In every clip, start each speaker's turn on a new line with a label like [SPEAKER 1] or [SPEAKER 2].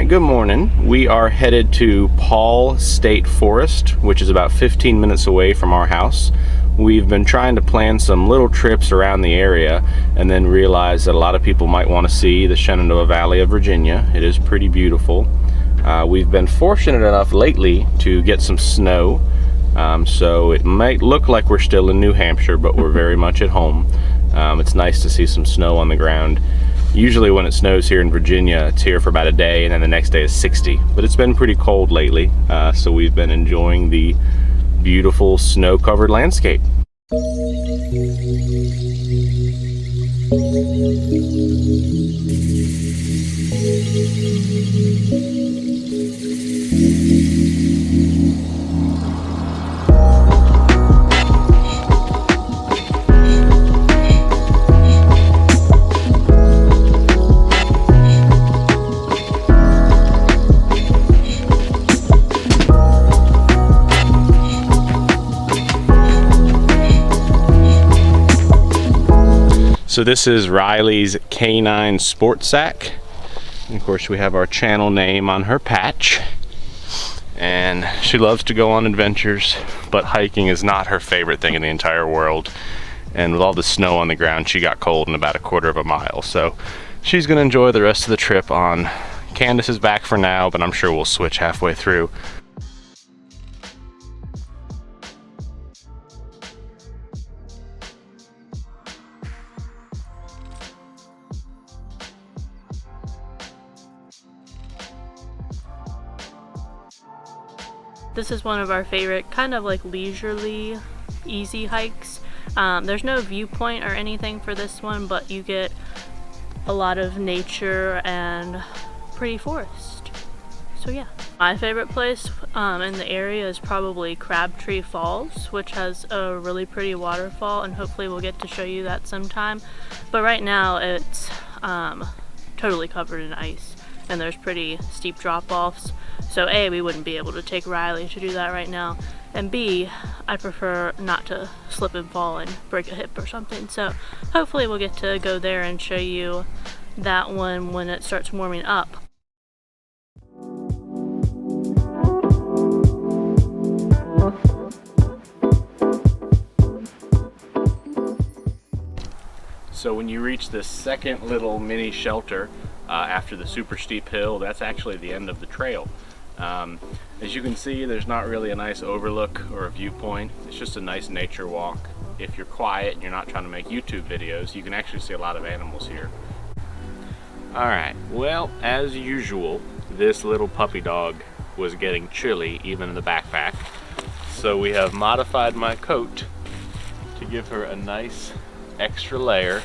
[SPEAKER 1] right, good morning. We are headed to Paul State Forest, which is about 15 minutes away from our house. We've been trying to plan some little trips around the area and then realized that a lot of people might want to see the Shenandoah Valley of Virginia. It is pretty beautiful. We've been fortunate enough lately to get some snow, so it might look like we're still in New Hampshire, but we're very much at home. It's nice to see some snow on the ground. Usually when it snows here in Virginia, it's here for about a day and then the next day is 60. But it's been pretty cold lately, so we've been enjoying the beautiful snow-covered landscape. So this is Riley's Canine Sports Sack. And of course we have our channel name on her patch. And she loves to go on adventures, but hiking is not her favorite thing in the entire world. And with all the snow on the ground, she got cold in about a quarter of a mile. So she's gonna enjoy the rest of the trip on Candace's back for now, but I'm sure we'll switch halfway through.
[SPEAKER 2] This is one of our favorite kind of like leisurely, easy hikes. There's no viewpoint or anything for this one, but you get a lot of nature and pretty forest. So yeah. My favorite place in the area is probably Crabtree Falls, which has a really pretty waterfall, and hopefully we'll get to show you that sometime. But right now it's totally covered in ice, and there's pretty steep drop-offs. So A, we wouldn't be able to take Riley to do that right now, and B, I prefer not to slip and fall and break a hip or something. So hopefully we'll get to go there and show you that one when it starts warming up.
[SPEAKER 1] So when you reach this second little mini shelter after the super steep hill, that's actually the end of the trail. As you can see, there's not really a nice overlook or a viewpoint. It's just a nice nature walk. If you're quiet and you're not trying to make YouTube videos, you can actually see a lot of animals here. Alright, well, as usual, this little puppy dog was getting chilly even in the backpack. So we have modified my coat to give her a nice extra layer,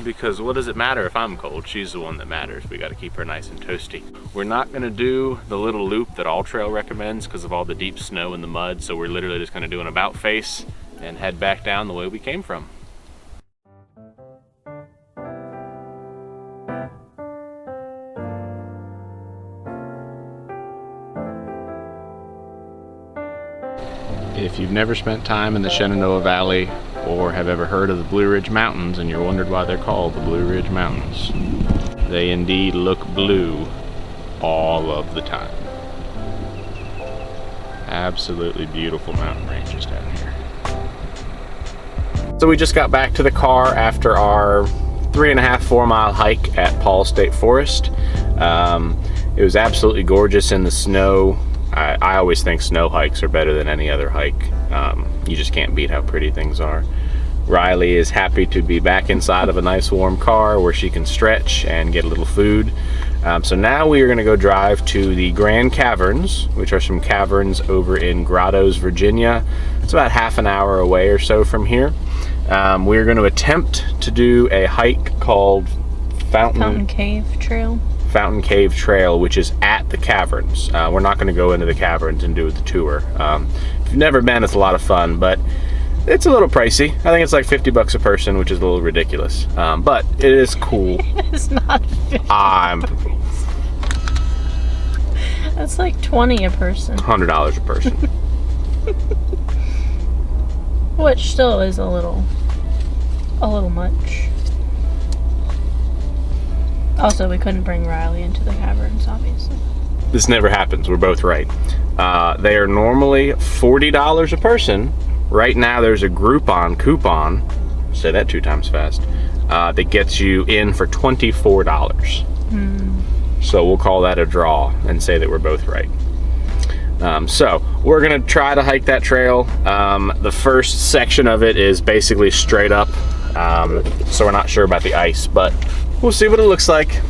[SPEAKER 1] because what does it matter if I'm cold? She's the one that matters. We got to keep her nice and toasty. We're not going to do the little loop that All Trail recommends because of all the deep snow and the mud, so we're literally just going to do an about face and head back down the way we came from. If you've never spent time in the Shenandoah Valley or have ever heard of the Blue Ridge Mountains and you're wondered why they're called the Blue Ridge Mountains, they indeed look blue all of the time. Absolutely beautiful mountain ranges down here. So we just got back to the car after our 3.5–4 mile hike at Paul State Forest. It was absolutely gorgeous in the snow. I always think snow hikes are better than any other hike. You just can't beat how pretty things are. Riley is happy to be back inside of a nice warm car where she can stretch and get a little food. So now we are going to go drive to the Grand Caverns, which are some caverns over in Grottoes, Virginia. It's about half an hour away or so from here. We're going to attempt to do a hike called Fountain Cave Trail, which is at the caverns. We're not going to go into the caverns and do the tour. If you've never been, it's a lot of fun, but it's a little pricey. I think it's like $50 a person, which is a little ridiculous, but it is cool.
[SPEAKER 2] It's not $50. That's like $20 a person.
[SPEAKER 1] $100 a person.
[SPEAKER 2] Which still is a little much. Also, we couldn't bring Riley into the caverns, obviously.
[SPEAKER 1] This never happens. We're both right. They are normally $40 a person. Right now there's a Groupon coupon, say that 2 times fast, that gets you in for $24. So we'll call that a draw and say that we're both right. So we're gonna try to hike that trail. The first section of it is basically straight up, so we're not sure about the ice, but we'll see what it looks like.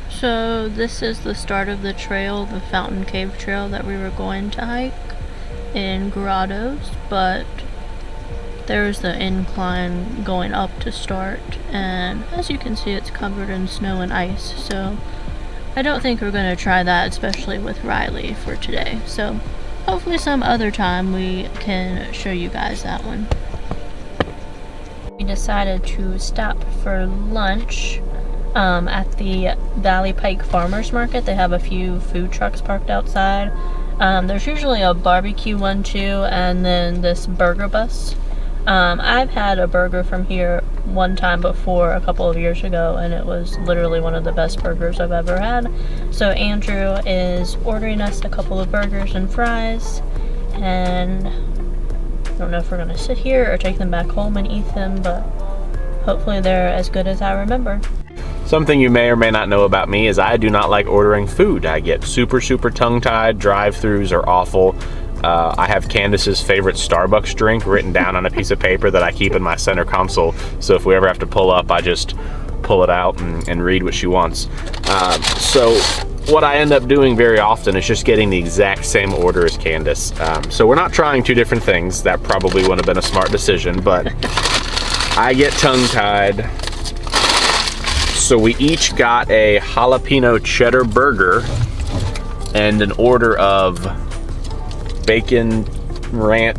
[SPEAKER 2] So this is the start of the trail, the Fountain Cave Trail that we were going to hike in Grottos, but there's the incline going up to start, and as you can see it's covered in snow and ice, so I don't think we're going to try that, especially with Riley, for today. So hopefully some other time we can show you guys that one. We decided to stop for lunch at the Valley Pike Farmers Market. They have a few food trucks parked outside. There's usually a barbecue one too, and then this burger bus. I've had a burger from here one time before, a couple of years ago, and it was literally one of the best burgers I've ever had. So Andrew is ordering us a couple of burgers and fries, and I don't know if we're gonna sit here or take them back home and eat them, but hopefully they're as good as I remember.
[SPEAKER 1] Something you may or may not know about me is I do not like ordering food. I get super tongue-tied. Drive-thrus are awful. I have Candace's favorite Starbucks drink written down on a piece of paper that I keep in my center console, so if we ever have to pull up, I just pull it out and read what she wants. So what I end up doing very often is just getting the exact same order as Candace. So we're not trying 2 different things. That probably wouldn't have been a smart decision, but I get tongue-tied. So we each got a jalapeno cheddar burger and an order of bacon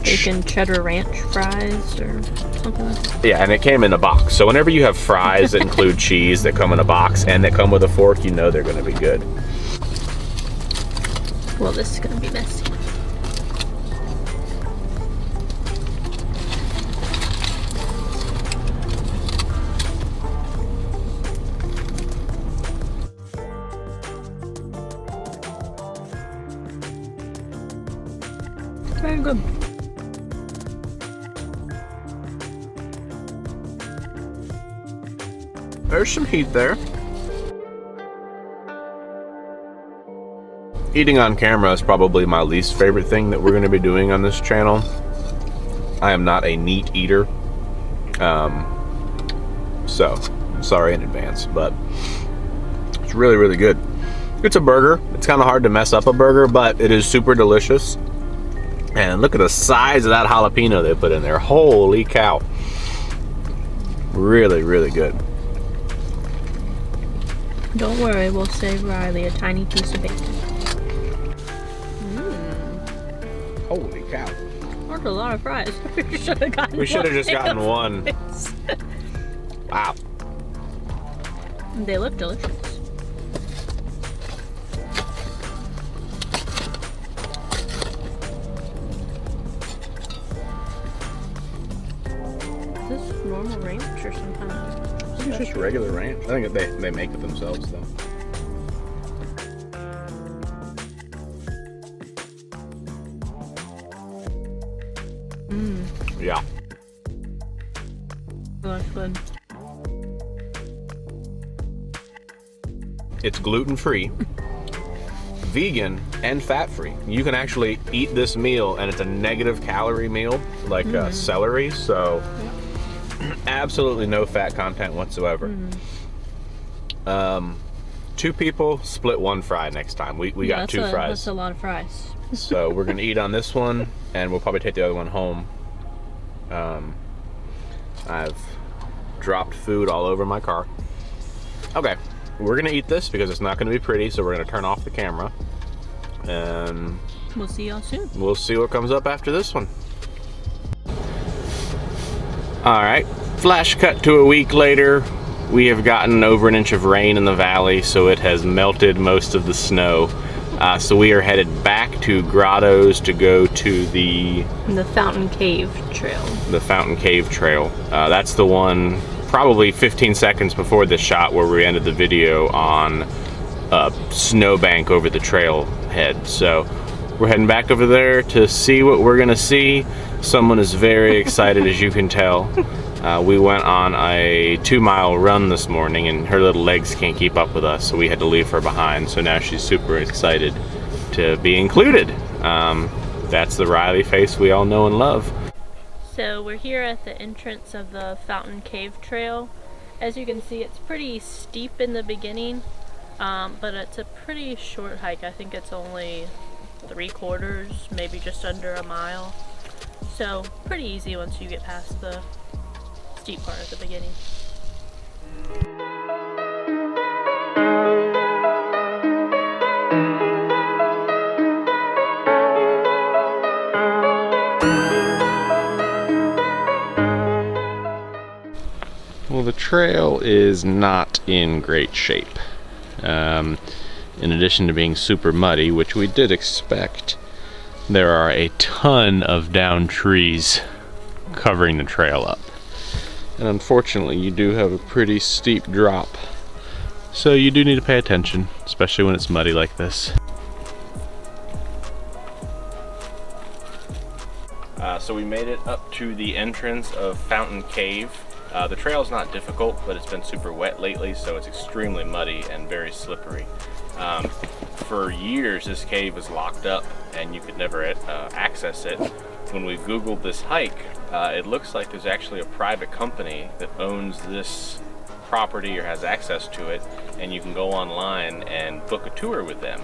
[SPEAKER 1] cheddar ranch fries or something like that. Yeah, and it came in a box. So whenever you have fries that include cheese that come in a box and that come with a fork, you know they're going to be good.
[SPEAKER 2] Well, this is going to be messy. Very good.
[SPEAKER 1] There's some heat there. Eating on camera is probably my least favorite thing that we're going to be doing on this channel. I am not a meat eater. So, sorry in advance, but it's really good. It's a burger. It's kind of hard to mess up a burger, but it is super delicious. And look at the size of that jalapeno they put in there. Holy cow. Really good.
[SPEAKER 2] Don't worry, we'll save Riley a tiny piece of bacon.
[SPEAKER 1] Holy cow.
[SPEAKER 2] That's a lot of fries. We should have
[SPEAKER 1] just gotten one. Wow.
[SPEAKER 2] They look delicious. Is this normal ranch or some kind of...
[SPEAKER 1] I think it's just regular ranch. I think they make it themselves though. Yeah.
[SPEAKER 2] That's good.
[SPEAKER 1] It's gluten-free, vegan, and fat-free. You can actually eat this meal and it's a negative calorie meal, like celery, so absolutely no fat content whatsoever. 2 people, split 1 fry next time. We got 2 fries.
[SPEAKER 2] That's a lot of fries.
[SPEAKER 1] So we're gonna eat on this one and we'll probably take the other one home. I've dropped food all over my car. Okay, we're gonna eat this because it's not gonna be pretty, so we're gonna turn off the camera and
[SPEAKER 2] we'll see y'all soon.
[SPEAKER 1] We'll see what comes up after this one. All right, flash cut to a week later. We have gotten over an inch of rain in the valley, so it has melted most of the snow. So we are headed back to Grottoes to go to the
[SPEAKER 2] Fountain Cave Trail.
[SPEAKER 1] The Fountain Cave Trail. That's the one probably 15 seconds before this shot where we ended the video on a snowbank over the trailhead. So we're heading back over there to see what we're gonna see. Someone is very excited, as you can tell. We went on a 2-mile run this morning and her little legs can't keep up with us, so we had to leave her behind. So now she's super excited to be included. That's the Riley face we all know and love.
[SPEAKER 2] So we're here at the entrance of the Fountain Cave Trail. As you can see, it's pretty steep in the beginning, but it's a pretty short hike. I think it's only 3/4, maybe just under a mile. So pretty easy once you get past the steep part at the beginning.
[SPEAKER 1] Well, the trail is not in great shape. In addition to being super muddy, which we did expect, there are a ton of downed trees covering the trail up. And unfortunately, you do have a pretty steep drop. So you do need to pay attention, especially when it's muddy like this. So we made it up to the entrance of Fountain Cave. The trail's not difficult, but it's been super wet lately, so it's extremely muddy and very slippery. For years, this cave was locked up and you could never access it. When we Googled this hike, it looks like there's actually a private company that owns this property or has access to it, and you can go online and book a tour with them.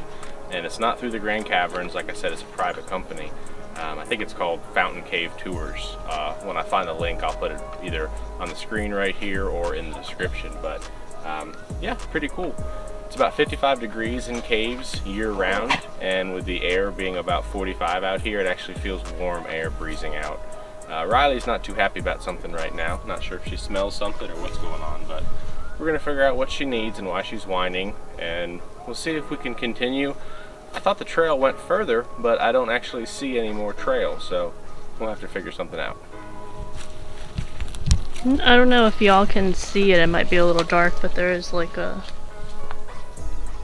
[SPEAKER 1] And it's not through the Grand Caverns, like I said, it's a private company. I think it's called Fountain Cave Tours. When I find the link, I'll put it either on the screen right here or in the description. But yeah, pretty cool. It's about 55 degrees in caves year round, and with the air being about 45 out here, it actually feels warm air breezing out. Riley's not too happy about something right now. Not sure if she smells something or what's going on, but we're gonna figure out what she needs and why she's whining, and we'll see if we can continue. I thought the trail went further, but I don't actually see any more trail, so we'll have to figure something out.
[SPEAKER 2] I don't know if y'all can see it, it might be a little dark, but there is like a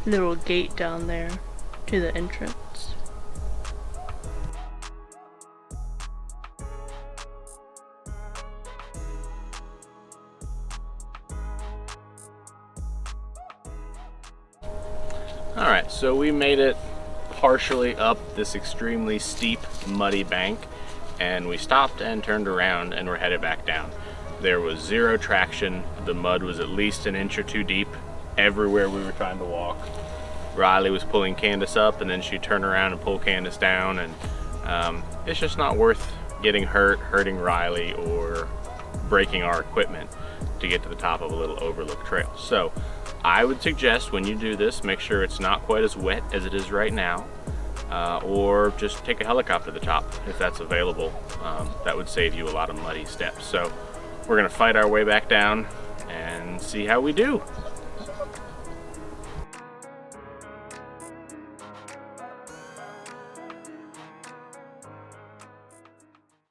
[SPEAKER 2] little gate down there to the entrance.
[SPEAKER 1] Alright, so we made it partially up this extremely steep, muddy bank, and we stopped and turned around and we're headed back down. There was zero traction. The mud was at least an inch or two deep everywhere we were trying to walk. Riley was pulling Candace up, and then she'd turn around and pull Candace down, and it's just not worth getting hurt, hurting Riley, or breaking our equipment to get to the top of a little overlook trail. So I would suggest when you do this, make sure it's not quite as wet as it is right now, or just take a helicopter to the top if that's available. That would save you a lot of muddy steps. So we're gonna fight our way back down and see how we do.